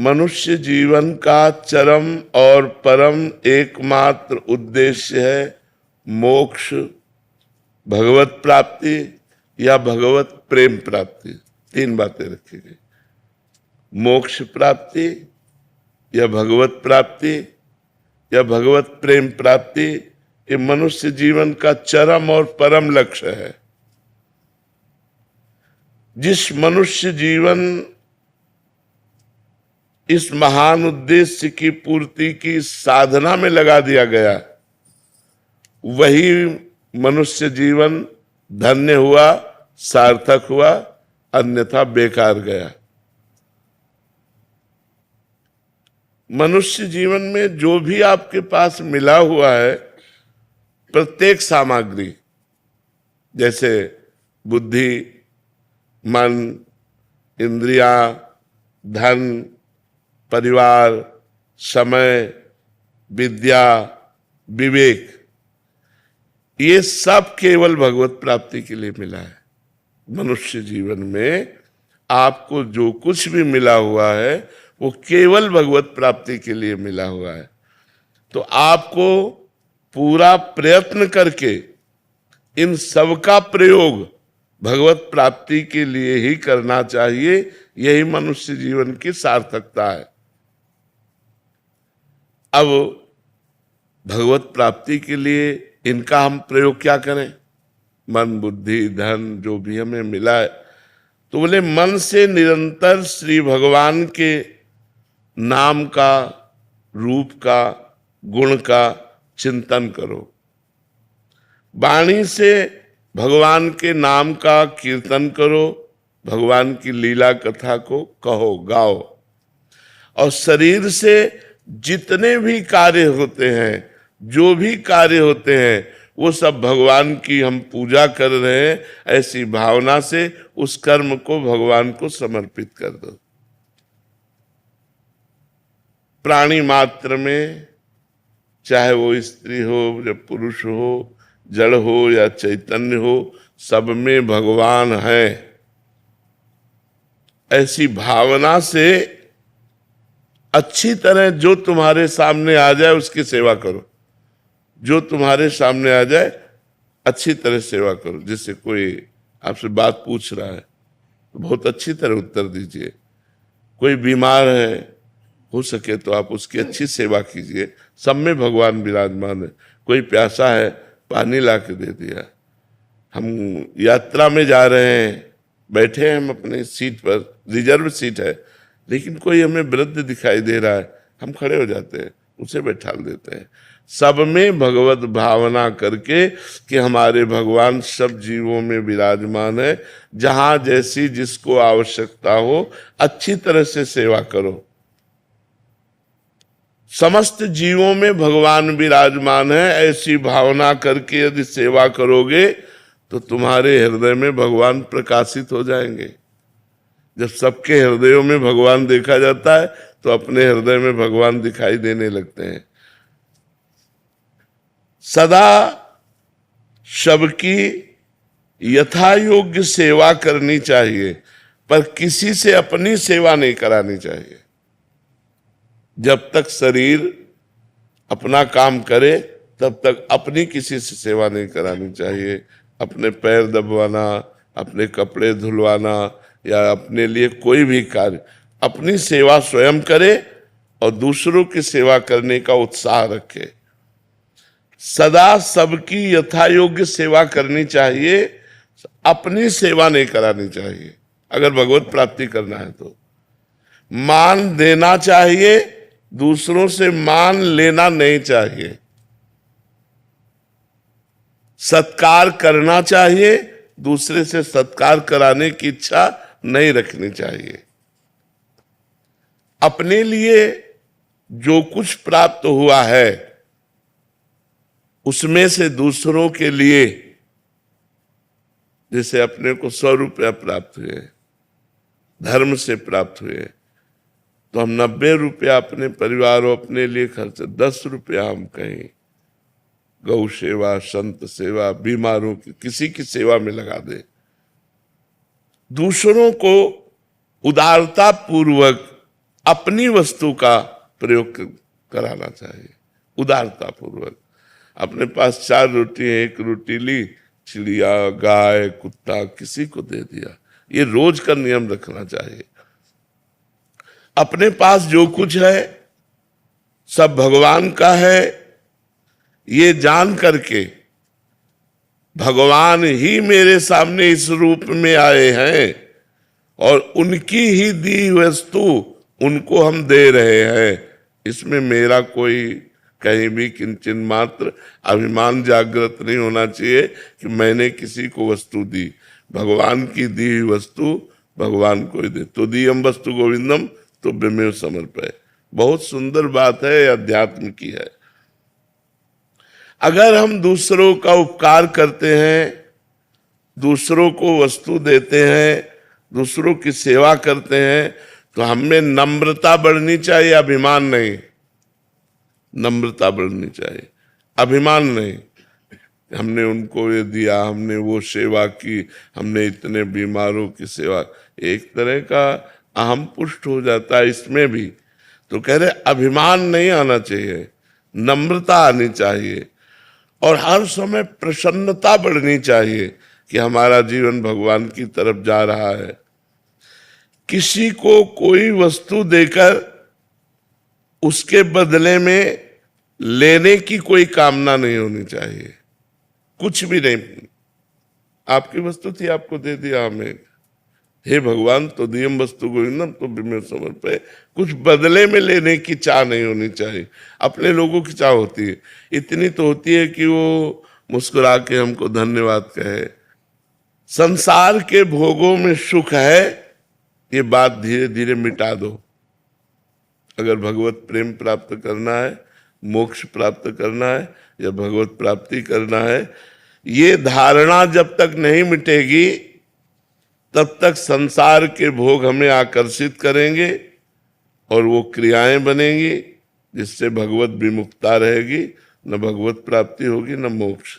मनुष्य जीवन का चरम और परम एकमात्र उद्देश्य है मोक्ष, भगवत प्राप्ति या भगवत प्रेम प्राप्ति। तीन बातें रखी गई, मोक्ष प्राप्ति या भगवत प्राप्ति या भगवत प्रेम प्राप्ति। ये मनुष्य जीवन का चरम और परम लक्ष्य है। जिस मनुष्य जीवन इस महान उद्देश्य की पूर्ति की साधना में लगा दिया गया, वही मनुष्य जीवन धन्य हुआ, सार्थक हुआ, अन्यथा बेकार गया। मनुष्य जीवन में जो भी आपके पास मिला हुआ है, प्रत्येक सामग्री, जैसे बुद्धि, मन, इंद्रियां, धन, परिवार, समय, विद्या, विवेक, ये सब केवल भगवत प्राप्ति के लिए मिला है। मनुष्य जीवन में आपको जो कुछ भी मिला हुआ है वो केवल भगवत प्राप्ति के लिए मिला हुआ है। तो आपको पूरा प्रयत्न करके इन सब का प्रयोग भगवत प्राप्ति के लिए ही करना चाहिए। यही मनुष्य जीवन की सार्थकता है। अब भगवत प्राप्ति के लिए इनका हम प्रयोग क्या करें? मन, बुद्धि, धन जो भी हमें मिला है, तो बोले मन से निरंतर श्री भगवान के नाम का, रूप का, गुण का चिंतन करो। वाणी से भगवान के नाम का कीर्तन करो, भगवान की लीला कथा को कहो, गाओ। और शरीर से जितने भी कार्य होते हैं, जो भी कार्य होते हैं, वो सब भगवान की हम पूजा कर रहे हैं, ऐसी भावना से उस कर्म को भगवान को समर्पित कर दो। प्राणी मात्र में, चाहे वो स्त्री हो या पुरुष हो, जड़ हो या चैतन्य हो, सब में भगवान है। ऐसी भावना से अच्छी तरह जो तुम्हारे सामने आ जाए उसकी सेवा करो। जो तुम्हारे सामने आ जाए अच्छी तरह सेवा करो। जैसे कोई आपसे बात पूछ रहा है तो बहुत अच्छी तरह उत्तर दीजिए। कोई बीमार है, हो सके तो आप उसकी अच्छी सेवा कीजिए। सब में भगवान विराजमान है। कोई प्यासा है, पानी ला के दे दिया। हम यात्रा में जा रहे हैं, बैठे हैं हम अपने सीट पर, रिजर्व सीट है, लेकिन कोई हमें वृद्ध दिखाई दे रहा है, हम खड़े हो जाते हैं, उसे बैठा देते हैं। सब में भगवत भावना करके कि हमारे भगवान सब जीवों में विराजमान है। जहां जैसी जिसको आवश्यकता हो अच्छी तरह से सेवा करो। समस्त जीवों में भगवान विराजमान है, ऐसी भावना करके यदि सेवा करोगे तो तुम्हारे हृदय में भगवान प्रकाशित हो जाएंगे। जब सबके हृदयों में भगवान देखा जाता है तो अपने हृदय में भगवान दिखाई देने लगते हैं। सदा सबकी यथा योग्य सेवा करनी चाहिए, पर किसी से अपनी सेवा नहीं करानी चाहिए। जब तक शरीर अपना काम करे तब तक अपनी किसी से सेवा नहीं करानी चाहिए। अपने पैर दबवाना, अपने कपड़े धुलवाना या अपने लिए कोई भी कार्य, अपनी सेवा स्वयं करे और दूसरों की सेवा करने का उत्साह रखे। सदा सबकी यथा योग्य सेवा करनी चाहिए, अपनी सेवा नहीं करानी चाहिए। अगर भगवत प्राप्ति करना है तो मान देना चाहिए, दूसरों से मान लेना नहीं चाहिए। सत्कार करना चाहिए, दूसरे से सत्कार कराने की इच्छा नहीं रखनी चाहिए। अपने लिए जो कुछ प्राप्त हुआ है उसमें से दूसरों के लिए, जैसे अपने को 100 रुपया प्राप्त हुए, धर्म से प्राप्त हुए, तो हम 90 रुपया अपने परिवार और अपने लिए खर्च, 10 रुपया हम कहीं गौ सेवा, संत सेवा, बीमारों की किसी की सेवा में लगा दे। दूसरों को उदारता पूर्वक अपनी वस्तु का प्रयोग कराना चाहिए उदारता पूर्वक। अपने पास 4 रोटी है, 1 रोटी ली, चिड़िया, गाय, कुत्ता किसी को दे दिया, ये रोज का नियम रखना चाहिए। अपने पास जो कुछ है सब भगवान का है, ये जान करके भगवान ही मेरे सामने इस रूप में आए हैं और उनकी ही दी वस्तु उनको हम दे रहे हैं, इसमें मेरा कोई कहीं भी किंचन मात्र अभिमान जागृत नहीं होना चाहिए कि मैंने किसी को वस्तु दी। भगवान की दी हुई वस्तु भगवान को ही दे। तो दीयम वस्तु गोविंदम तो विमेव समर्पय। बहुत सुंदर बात है, अध्यात्म की है। अगर हम दूसरों का उपकार करते हैं, दूसरों को वस्तु देते हैं, दूसरों की सेवा करते हैं, तो हमें नम्रता बढ़नी चाहिए, अभिमान नहीं। नम्रता बढ़नी चाहिए, अभिमान नहीं। हमने उनको ये दिया, हमने वो सेवा की, हमने इतने बीमारों की सेवा, एक तरह का अहम पुष्ट हो जाता है इसमें भी। तो कह रहे अभिमान नहीं आना चाहिए, नम्रता आनी चाहिए और हर समय प्रसन्नता बढ़नी चाहिए कि हमारा जीवन भगवान की तरफ जा रहा है। किसी को कोई वस्तु देकर उसके बदले में लेने की कोई कामना नहीं होनी चाहिए, कुछ भी नहीं। आपकी वस्तु थी, आपको दे दिया हमें, हे भगवान तो दियम वस्तु गोविंदम तो विमेव समर्पय। कुछ बदले में लेने की चाह नहीं होनी चाहिए। अपने लोगों की चाह होती है, इतनी तो होती है कि वो मुस्कुरा के हमको धन्यवाद कहे। संसार के भोगों में सुख है, ये बात धीरे धीरे मिटा दो। अगर भगवत प्रेम प्राप्त करना है, मोक्ष प्राप्त करना है या भगवत प्राप्ति करना है, ये धारणा जब तक नहीं मिटेगी तब तक संसार के भोग हमें आकर्षित करेंगे और वो क्रियाएं बनेंगी जिससे भगवत विमुक्ता रहेगी, न भगवत प्राप्ति होगी न मोक्ष।